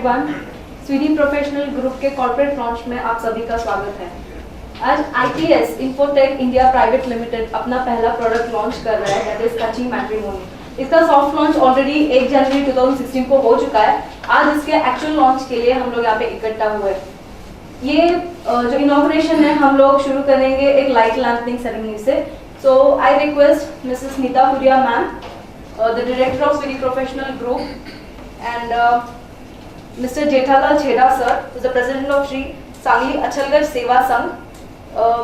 Everyone, स्वीडी professional group के corporate launch में आप सभी का स्वागत है। आज ITS infotech India private limited अपना पहला प्रोडक्ट लॉन्च कर रहा है, दैट इज कच्ची मैट्रिमोनी। इसका सॉफ्ट लॉन्च ऑलरेडी 1 जनवरी 2016 को हो चुका है। आज इसके एक्चुअल लॉन्च के लिए हम लोग यहाँ पे इकट्ठा हुए। ये जो इनॉग्रेशन है हम लोग शुरू करेंगे एक लाइट लैंपिंग सेरेमनी से। So I request Mrs Neeta Huria ma'am, the director of स्वीडी professional group, and Mr. Jethalal Chheda sir, who is the president of Shri Sangli Achalgarh Seva Sangh,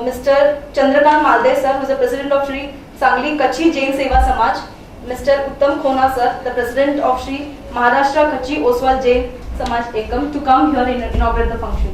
Mr. Chandrakant Malde sir, who is the president of Shri Sangli Kachhi Jain Seva Samaj, Mr. Uttam Khona sir, the president of Shri Maharashtra Kachhi Oswal Jain Samaj Ekam, to come here and inaugurate the function.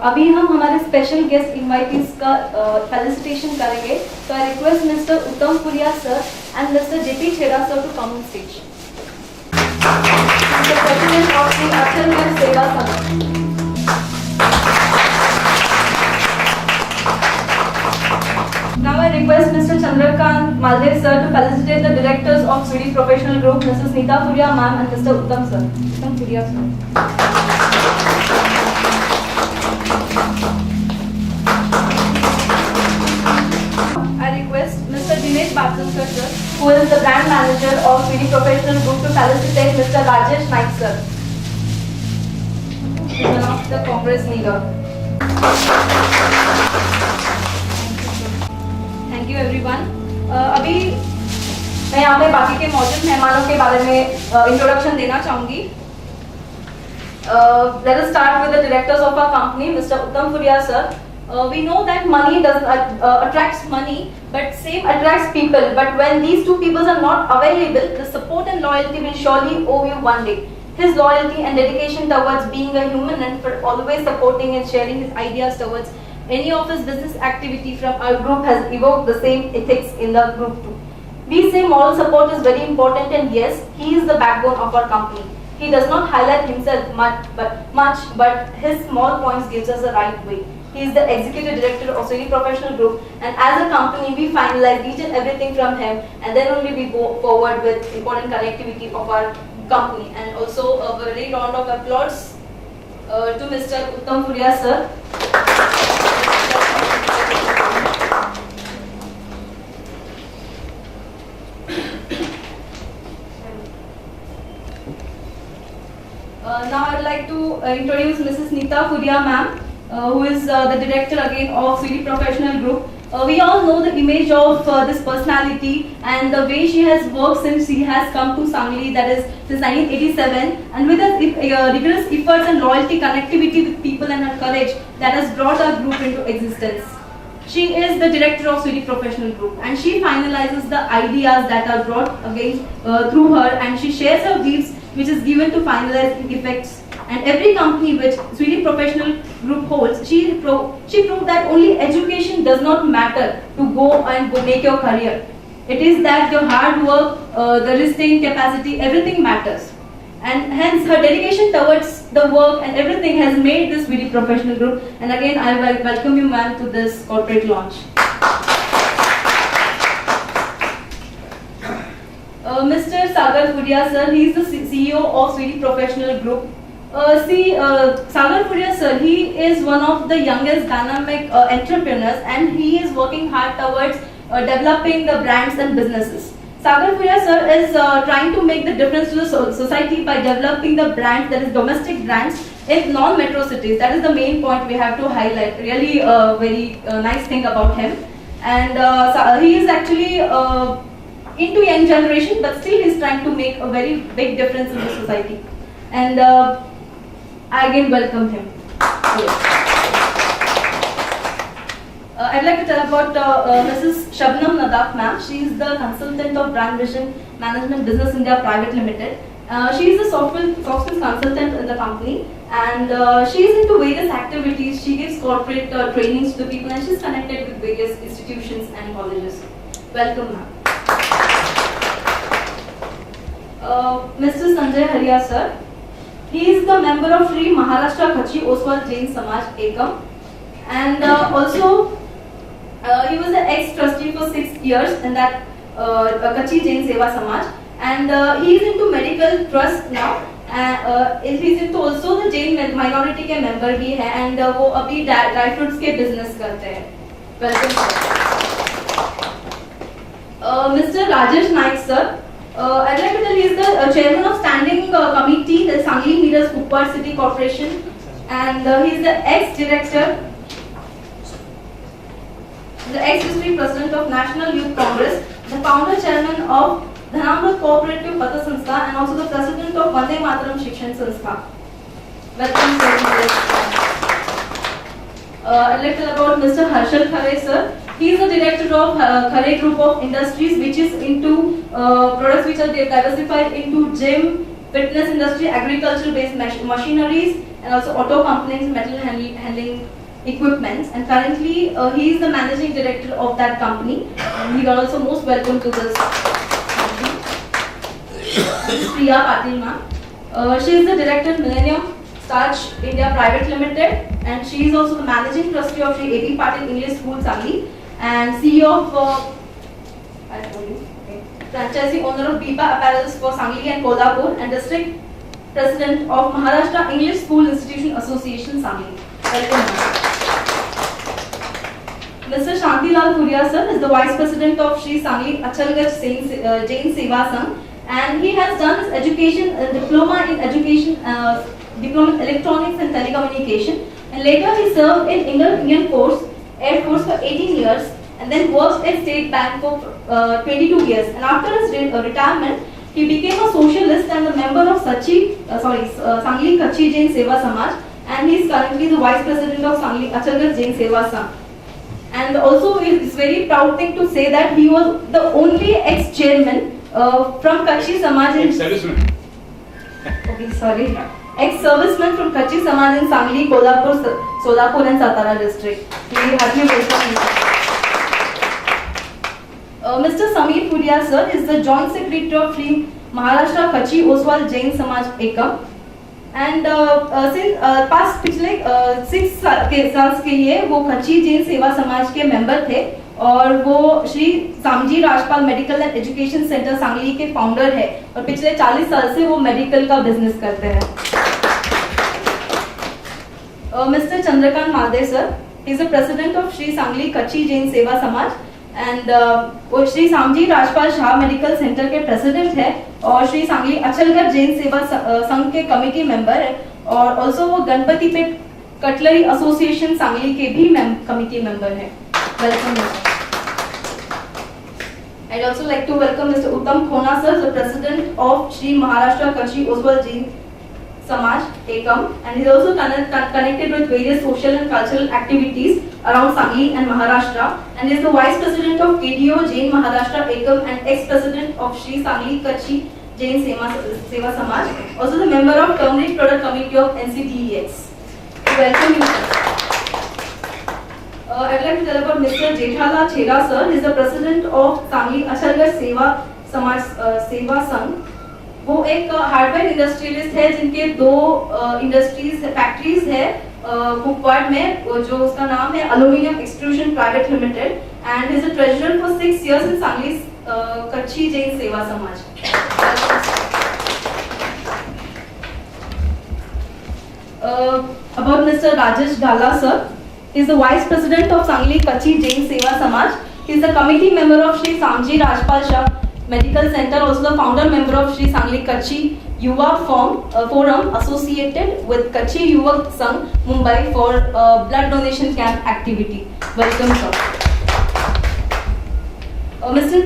अभी हम हमारे special guest invitees का felicitation करेंगे। तो I request mister Uttam Puriya sir and mister JP Chheda sir to come on stage. The president of the Achalgarh Seva Samaj. Now I request Mr. Chandrakant Malde sir to felicitate the directors of Swedish Professional Group, Mrs. Nita Puria ma'am and Mr. Uttam sir. Uttam Puria sir. I request Mr. Dinesh Bhattankar sir, who is the brand manager of Swedish Professional Group, to felicitate Mr. Rajesh Naik sir, one of the Congress leader. Thank you everyone. अभी मैं यहाँ पे बाकी के मौजूद मेहमानों के बारे में इंट्रोडक्शन देना चाहूँगी। Let us start with the directors of our company, Mr. Uttam Puria sir. We know that money attracts money, but same attracts people. But when these two people are not available, the support and loyalty will surely owe you one day. His loyalty and dedication towards being a human and for always supporting and sharing his ideas towards any of his business activity from our group has evoked the same ethics in the group too. We say moral support is very important, and yes, he is the backbone of our company. He does not highlight himself much, but his small points gives us the right way. He is the executive director of Swedish Professional Group, and as a company we finalize each and everything from him, and then only we go forward with important connectivity of our company. And also a very round of applause to Mr. Uttam Puria sir. Now I would like to introduce Mrs. Nita Puria ma'am, who is the director again of Swedish Professional Group. We all know the image of this personality and the way she has worked since she has come to Sangli, that is since 1987, and with her rigorous efforts and loyalty, connectivity with people and her courage that has brought our group into existence. She is the director of Swedish Professional Group, and she finalizes the ideas that are brought again through her, and she shares her views which is given to finalize effects. And every company which Swedish Professional Group holds, she proved that only education does not matter to go and make your career. It is that your hard work, the listening capacity, everything matters. And hence her dedication towards the work and everything has made this Swedish Professional Group. And again, I welcome you ma'am to this corporate launch. Mr. Sagar Puria sir, he is the CEO of Swedish Professional Group. Sagar Puria sir, he is one of the youngest dynamic entrepreneurs, and he is working hard towards developing the brands and businesses. Sagar Puria sir is trying to make the difference to the society by developing the brands, that is domestic brands, in non-metro cities. That is the main point we have to highlight. Really very nice thing about him. And he is actually into young generation, but still he is trying to make a very big difference in the society. And I again welcome him. Yes. I'd like to tell about Mrs. Shabnam Nadaf ma'am. She is the consultant of Brand Vision Management Business India Private Limited. She is a soft skills consultant in the company, and she is into various activities. She gives corporate trainings to the people, and she's connected with various institutions and colleges. Welcome, ma'am. Mr. Sanjay Haria sir. He is the member of Sri Maharashtra Kachi Oswal Jain Samaj Ekam, and also he was an ex-trustee for 6 years in that Kachi Jain Seva Samaj, and he is into medical trust now. He is into also the Jain minority के member भी है, and वो अभी dry fruits के business करते हैं. Welcome sir. Mr. Rajesh Naik sir. I'd like to tell he is the chairman of standing committee, the Sangli Mirrors Uppar City Corporation, and he is the ex-director, the ex-district president of National Youth Congress, the founder chairman of Dhanamrat Cooperative Patha Sanstha, and also the president of Vande Mataram Shikshan Sanstha. Welcome sir. I'd like to tell about Mr. Harshal Khare sir. He is the director of Khare Group of Industries, which is into products which are diversified into gym, fitness industry, agriculture-based machineries, and also auto components, metal handling equipments. And currently, he is the managing director of that company. And you are also most welcome to this company. Priya Patil ma'am. She is the director Millennium Starch India Private Limited, and she is also the managing trustee of Sri A.P. Patil English School, Sangli, and CEO of franchisee owner of Biba Apparels for Sangli and Kolhapur, and district president of Maharashtra English School Institution Association, Sangli. Welcome. Mr. Shantilal Puria sir is the vice president of Sri Sangli Achalgarh Jain Seva Sangh, and he has done his education diploma in education, diploma in electronics and telecommunication, and later he served in Indian Air Force for 18 years, and then worked at State Bank for 22 years. And after his retirement, he became a socialist and a member of Sangli Kachi Jain Seva Samaj, and he is currently the vice president of Sangli Achalgarh Jain Seva Sangh. And also, it's very proud thing to say that he was the only ex-chairman from Kachi Samaj. Ex-serviceman. Okay, sorry. Ex-serviceman from Kachi Samaj in Sangli, Kolhapur, Solapur and Satara district. We heartily welcome you. Mr. Sameer Puria sir is the joint secretary of Sri Maharashtra Kachi Oswal Jain Samaj Ekam, and since past पिछले 6 साल के लिए वो कच्ची जैन सेवा समाज के member थे, और वो Shri Samji Rajpal medical and education centre Sangli के फाउंडर है, और पिछले 40 साल से वो मेडिकल का बिजनेस करते हैं. Mr. Chandrakant Malde sir is the president of Sri Sangli Kachi Jain Seva Samaj, and वो श्री सामजी राजपाल शाह मेडिकल सेंटर के प्रेसिडेंट है, और श्री सांगली अचलगढ़ जैन सेवा संघ के कमेटी मेंबर है, और ऑल्सो वो गणपति पेट कटलरी एसोसिएशन सांगली के भी कमेटी मेंबर है. Welcome. I'd also like to welcome Mr. Uttam Khona sir, the president of Sri Maharashtra Kachi Oswal Jain Samaj Ekam, and he's also connected with various social and cultural activities around Sangli and Maharashtra, and is the vice president of KDO Jain Maharashtra Ekam and ex-president of Sri Sangli Kachi Jain Seva Samaj, also the member of Turmeric Product Committee of NCTEX. Welcome you. I'd like to tell about Mr. Jethala Chheda sir. He is the president of Sangli Achalgarh Seva Samaj Seva Sangh. वो एक hardware industrialist है जिनके 2 industries factories है कुपवाड़ में, जो उसका नाम है aluminium extrusion private limited, and is a treasurer for 6 years in Sangli कच्ची जैन सेवा समाज. About Mr. Rajesh Gala sir, he is the vice president of Sangli Kachi Jain Seva Samaj. He is the committee member of Sri Samji Rajpal Shah Medical Center, also the founder member of Sri Sangli Kachi Yuva Forum associated with Kachi Yuva Sangh Mumbai for blood donation camp activity. Welcome sir. Mr.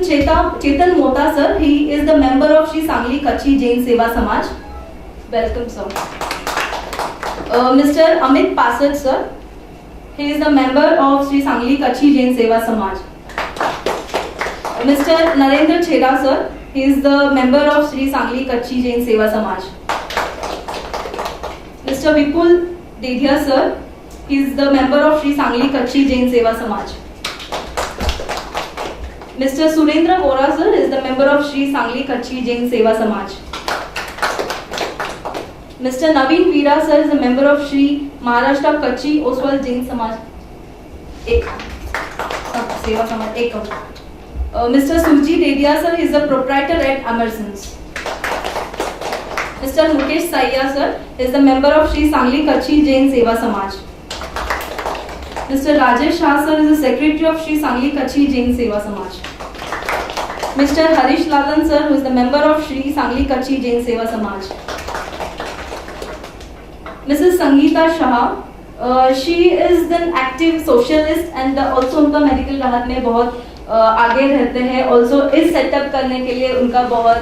Chetan Mota sir, he is the member of Sri Sangli Kachi Jain Seva Samaj. Welcome sir. Mr. Amit Pasad sir, He is the member of Sri Sangli Kachi Jain Seva Samaj. Mr. Narendra Chheda sir, he is the member of Sri Sangli Kachi Jain Seva Samaj. Mr. Vipul Dedhia sir, he is the member of Sri Sangli Kachi Jain Seva Samaj. Mr. Surendra Vora sir is the member of Sri Sangli Kachi Jain Seva Samaj. Mr. Naveen Veera sir is a member of Sri Maharashtra Kachi Oswal Jain Samaj. Seva Samaj. Mr. Surji Dedia sir is the proprietor at Emerson's. Mr. Mukesh Saiya sir is the member of Sri Sangli Kachi Jain Seva Samaj. Mr. Rajesh Shah sir is the secretary of Sri Sangli Kachi Jain Seva Samaj. Mr. Harish Lalan sir, who is the member of Sri Sangli Kachi Jain Seva Samaj. Mrs. Sangeeta Shah, she is an active socialist and also उनका medical राहत में बहुत आगे रहते हैं. Also इस setup करने के लिए उनका बहुत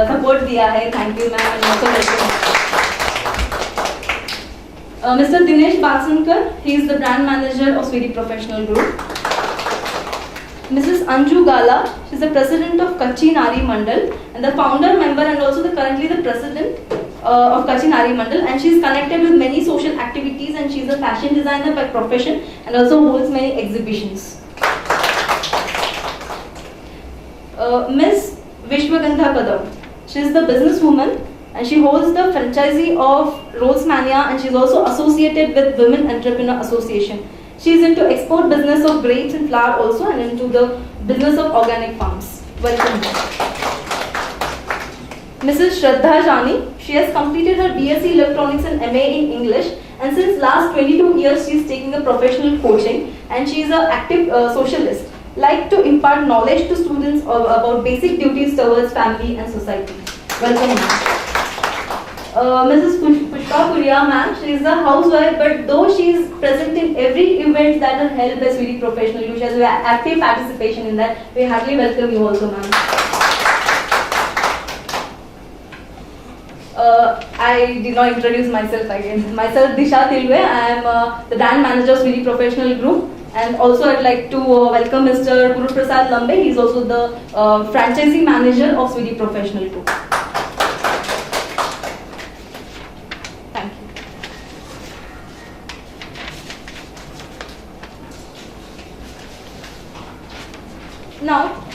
support दिया है. Thank you ma'am and also welcome. Mr. Dinesh Batsankar, he is the brand manager of Swedi Professional Group. Mrs. Anju Gala, she is the president of Kachi Nari Mandal and the founder member and also currently the president of Kachi Nari Mandal, and she is connected with many social activities and she is a fashion designer by profession and also holds many exhibitions. Ms. Vishwagandha Kadam, she is the businesswoman and she holds the franchisee of Rolls Mania and she is also associated with Women Entrepreneur Association. She is into export business of grapes and flour also and into the business of organic farms. Welcome. Mrs. Shraddha Jani, she has completed her BSc Electronics and MA in English and since last 22 years she is taking a professional coaching and she is an active socialist. Like to impart knowledge to students about basic duties towards family and society. Welcome. Mrs. Pushpa Puria ma'am, she is a housewife but though she is present in every event that are held by Swedi Professional Group, she has active participation in that. We heartily welcome you also ma'am. I did not introduce myself again. Myself Disha Tilwe, I am the brand manager of Swedi Professional Group and also I'd like to welcome Mr. Guru Prasad Lambe. He is also the franchisee manager of Swedi Professional Group. Thank you. Now,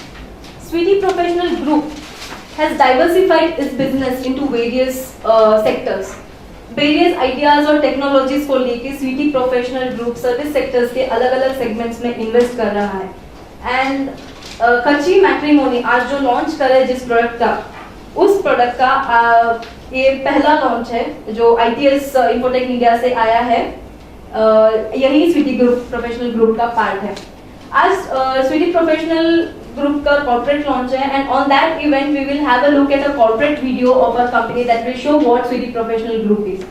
Swedi Professional Group has diversified its business into various sectors. Various ideas और technologies को लेके Swedi Professional Group service sectors के अलग-अलग segments में invest कर रहा है. And Kachi Matrimony आज जो launch कर रहे हैं जिस product का, उस product का ये पहला launch है जो ITS Infotech India से आया है. यही Swedi Professional Group का part है. आज Swedi Professional Group का corporate launch है and on that event we will have a look at a corporate video of our company that will show what Swedi Professional Group is.